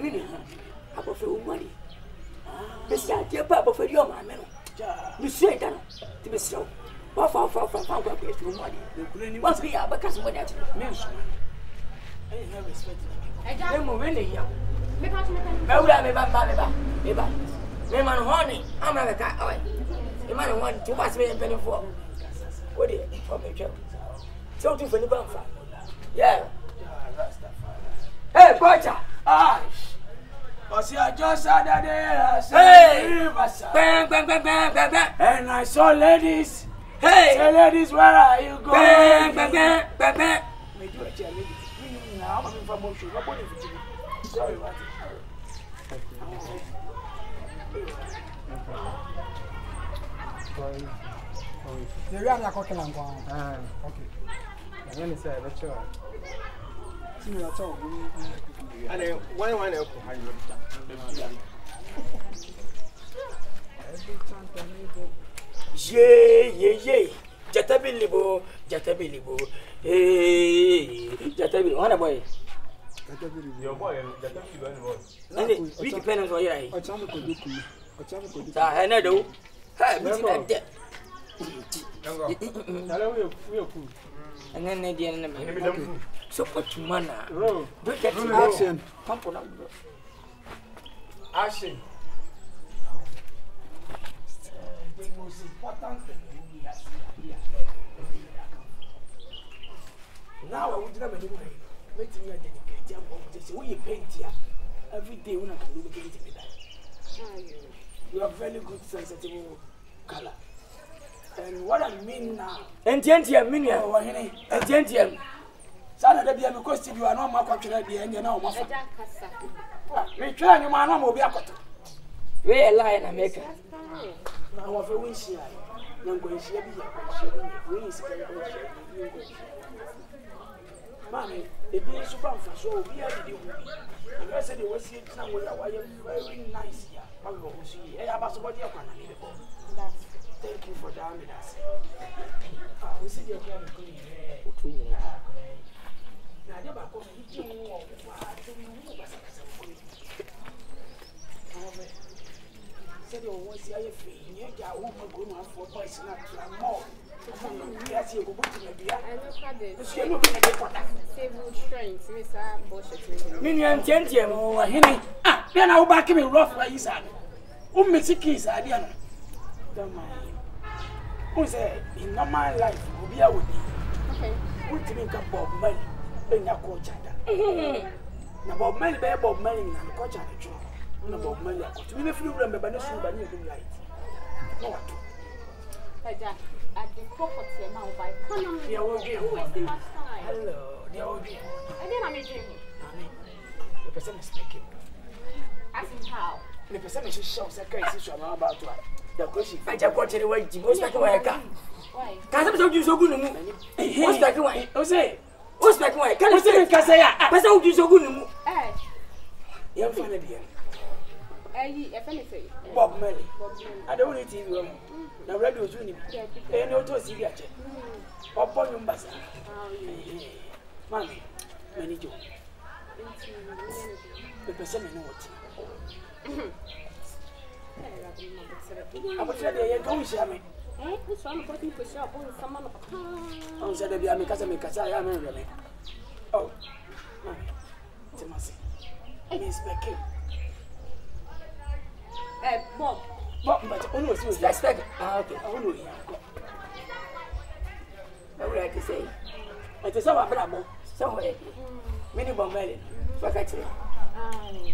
Mini, I prefer money. This is your papa for your man. You say that to be so. What for money? Once we are because what that means. I have respect. I'm moving here. Me man honey, I'm not a guy. The man want to pass me a penny for. What do you from me? Something for the bumper. Yeah. Hey, Pocha! Ah! Because you just said that hey! Bang, bang, bang, bang, bang, bang. And I saw ladies. Hey! Say, ladies, where are you going? Bang, bang, bang, bang, bang. Me do a chair, lady. I'm coming from Motion. What body for you? Sorry, what? The real cooking and go. Okay. And then it's a lecture. See you at all. And then why Yay. Jatabilibo. Hey, Jatabil. On a boy. Your boy, And we depend on what you're a channel could do. A channel could do. I know. Hey, but and then they didn't so much money. Look at action. Pump on action. The most important thing now I would never do it. Make me a dedicated we paint here every day when I can do it. You have very good sensitive color. And what I mean now, and gentium, Minia, or any, and gentium. Saturday, be a question you are not my country, and you know, my return your man will be a cotton. We a lion, I make it. Now, of a windshield, young going to share Mammy, it being super for so we are the and I said it was here somewhere. Why are very nice here? I will see. I have a somebody up on a thank you for that. We see your plan clean. Now, you're back on said, oh, what's your fee? You got a woman going on for boys and not more. Yes, you go to the I know Save strength, Mr. Bullshit. Minion gentium, or Henny. Ah, then I'll back him in rough like his son. Missy I don't mind. Who said, in normal life, will be out with me. Okay. What do you think of Bob Melly? Then your coach. Now, Bob Melly, Bob Melly, and the coach at the job. No, Bob Melly, I if you remember, no, but you do right. No, what? At the property now by Hello, there will be. And then I'm a dream. The person is speaking. Asking how? The person is showing a about the question. I just got to wait to go back away. Can't you so good? What's back away? Oh, say, what's back away? Can you say, Cassia? But how do you so good? Eh, you're funny, dear. If anything, Bob Melly. I don't need to. The radio is unique. And no to see the other. Upon your bazaar. Mammy, many joke. The person knows. I would say they don't share me. Which one putting for shop on someone of oh, said I make us I am really. Oh, Timothy. Miss Becky. Bob. But almost was respect. Okay, I will know. I would like to say, it is our bravo, somewhere. Minimum melon, what I say.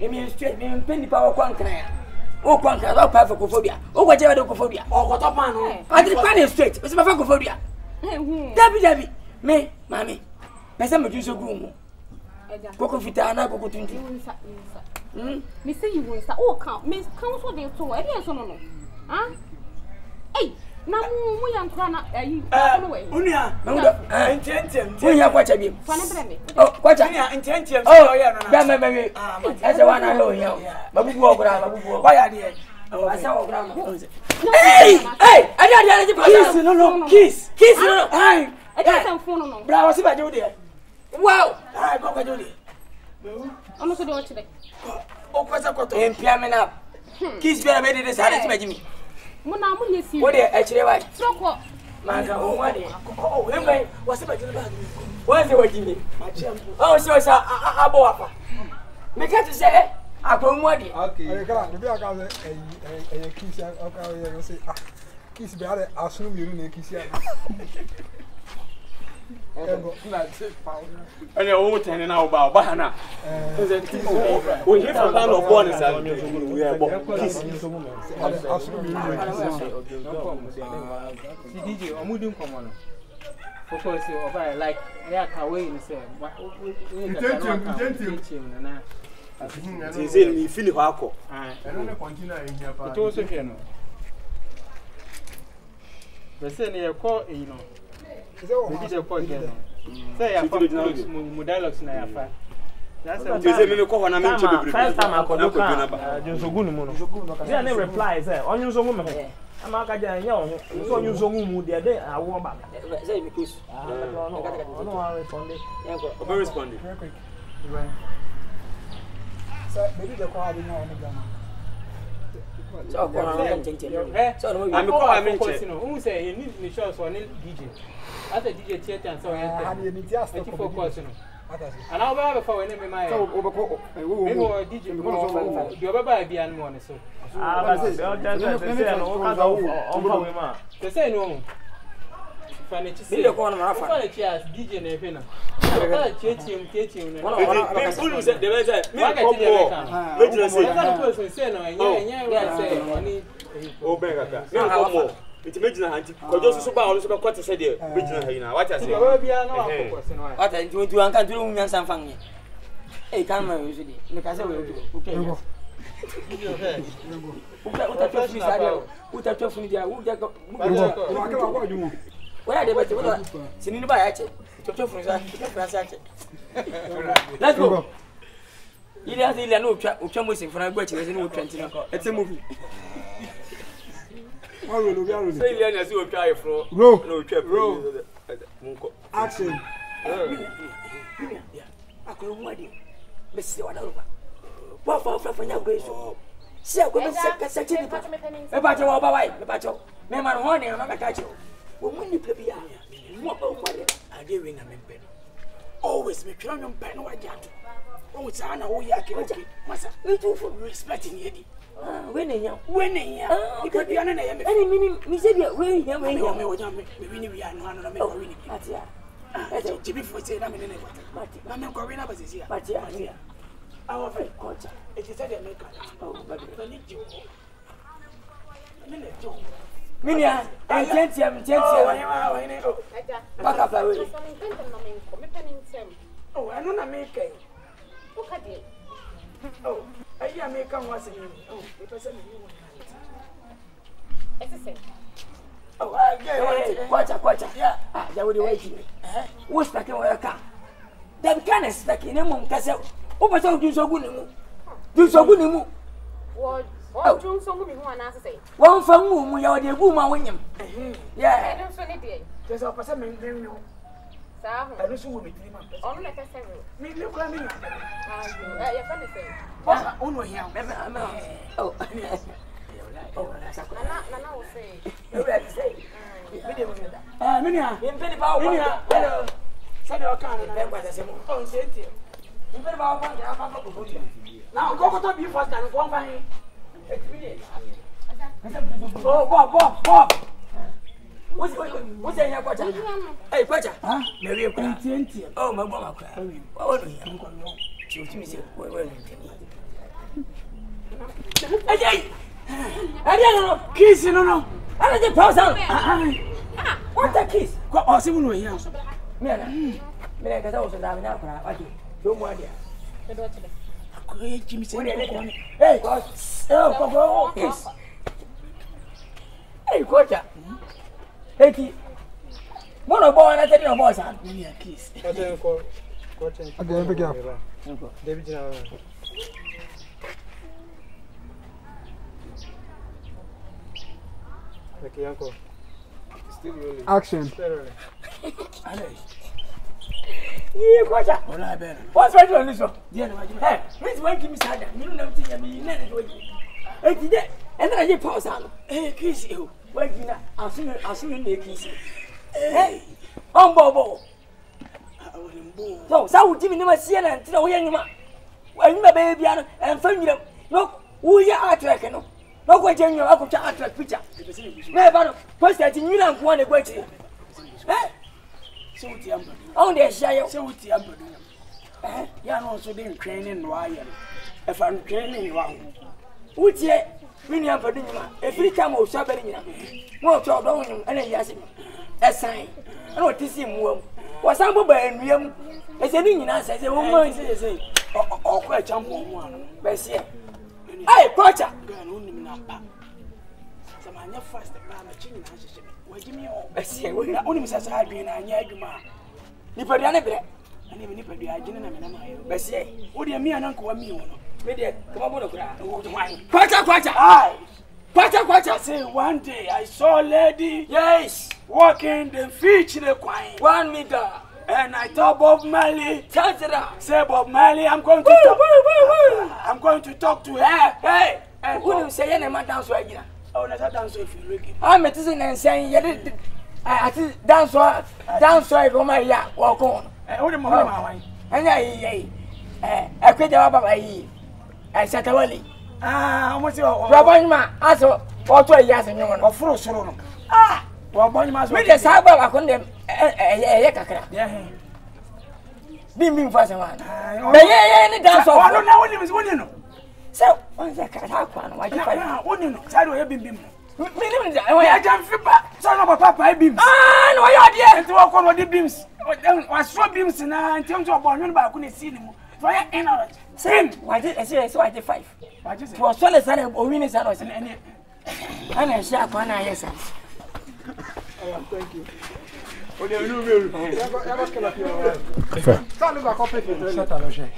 It means straight, meaning penny power quancre. Oh, quancre, oh, paphophobia. Oh, whatever phobia. Oh, what up, man. I did find it straight. It's my phobia. Debbie, me, mammy. There's some use of room. Coco Fitana, Coco 20. Me say you won't start. Oh, count. Miss Council, they told I didn't know. Huh? Hey, now we are crying away. Unia, intention. We have watched him. Oh, watch out. Intention. Oh, yeah, baby. That's the one I know here. But we walk around. Why are you? I saw grandma. Hey, I got kiss. No, kiss. No. I got some phone. Bravo, see what you did. Wow, I got what you did. Ono so de o chire. O kwasa kwato. Empia me na. Kiss be na me de sa na Jimmy. Mo na mo yesi. Wo de e chire wa. Troko. Manga o wa de. Oh, embe wase ba Jimmy ba. Wase wa Jimmy. Oh, so abo wafa. Me ka to say akwa de. Okay. Ore kala, bi aka say kiss aka you say kiss be are asunu mi na kiss ya. And your own ten now about Bahana. We hear from Band of Bonus and we are kiss. DJ, I'm moving from one. Focus over like, yeah, Kaway in the same. It's in Philip Harco. I don't continue in Japan. It also can. The same year call, you know. Maybe the point. Say, I put dialogues in a fire. That's a first time I could look at Josogun. They never reply, say, on your woman. I'm not going to so you so mood the day. I want back. Say because I don't want to respond. I'm responding. So maybe the call didn't know so I'm focusing on who say you need me show so DJ. As a DJ theater and so on. Focus on. And I'll have a phone in my DJ. You ever buy the animal so. They say no. DJ Nevena. It's imagine a just so bad, also got to say the original. What I say, what I do, I can't do something. Hey, come on, usually. Because I will do. Okay. Where are they? Let's go. You don't see no Uchamus for a budget, there's no 20. It's a movie. So you learn as you try for row. Action. I couldn't want you. Mr. Wanaruba. What for your grace? See, I'm going to say, about your wife, about your man, honey, I'm not catch you. When you play, I did win a member. Always make your own pen or jet. Oh, it's Anna, who you are. Massa, we do for respecting Eddie. Winning, because you are not any meaning. We said, we are winning. We are not winning. Jimmy for saying, I'm in a but I'm going up as here. But yeah, our friend, culture. It is a maker. Oh, but I need you. Minia, I can't see him. Back up away. Oh, I don't make it. Look at it. Oh, I hear me come once again. Oh, the person you oh, I get watch. Yeah, that would wait. What's back in your car? That can is back in a moon castle. What was do so good? Do so good. What do so good? One from whom we are the woman winning. Yeah, I don't say it. There's a person in you. I don't see women. Only like I said, maybe you're coming. You're funny. Only here. Oh, Nana will say. You ready to say? Minia, in Penny Power. Hello. Said your car and then what I say. Oh, say it. You better buy one. Now go to be first and one by Oh, Bob. What's that? Quacha? Hey, Quacha. Huh? Maybe a quacha. Oh, my mama. What are you? She was where I don't know. Kiss, no. I don't know. What a kiss? What are you doing here? Me, I was a now. Don't worry. Hey, oh, kiss. Hey, Quacha. Hey, one of boy, I tell you, boys, I'm a kiss. David. Action. Ye kwacha. Ola be. What's right on this one? Dia na majima. Hey, which one give me sada? You know nothing ya me na do ji. Eh ti de. And then I pause am. Eh kiss you. Why gina? Asun na kiss. Eh. On bobo. So, sa wuti mi ni ma sie na ntina wo yanyuma. Anyuma be bia no, emfa nwira. No, wo ya atrek no. No kwa jenyo akotwa atrek picture. Na ba no, poster ti nwira nko na kwa chi. Eh? Se wuti amba. On de hia yo. Se wuti amba. Ya no so de training no aye. E fa training no aho. Wuti e mini amba du nyuma. E free time o sha bari nyina. Mo to do wonyum ana yase. Esan. Ana otisi muam. Wasambo ba enuam. Ese ni nyina se wo mo se. Okwa champo mu ano. Be se. Ai, pocha. Ga no nim na pa. Samanya fast ba ma chi nyina hyehyɛ. Wagimi o. Be se wo Na onim sasa adwen na anya adwuma. nipa dia ne bre. Ani me nipa dua agene na me na mayo. Be se. Wo de mi anan ko wa mi wo no. Me de kama bono kura. Wo de wan. Kwacha. Ai. Kwacha. Say one day I saw a lady Yes. walking the beach the kwine. 1 meter. And I told Bob Marley, Chantra. say Bob Marley, I'm going to talk to her. Hey. Who say any man dance right here? Oh, that's a dance if you look. I'm at this and saying you I dance right for my ya walk on. Oh, the mama. And I quit the baba I said away. What's your Rabbanima, I saw for 2 years and you want of fruit solo? Well, Bonnie must me the Saba, I couldn't yakaka. Yeah. Being for someone. But yeah, any dance I don't know what he was winning. So, what's that cat? Why do you find what you know? Side of him. I can't flip back. Son of a papa beams. Ah, no, I And to walk on the beams. I saw beams and I turned to a born, but I couldn't see them. So I ain't out. Same. Why did I say so? I did 5. I just was so less than a winning son and I shall one I yes. thank you. O de nu mi o. Ya ba kala fi o. Fa. Sa lu ba ko pe fi. Sa ta lo se.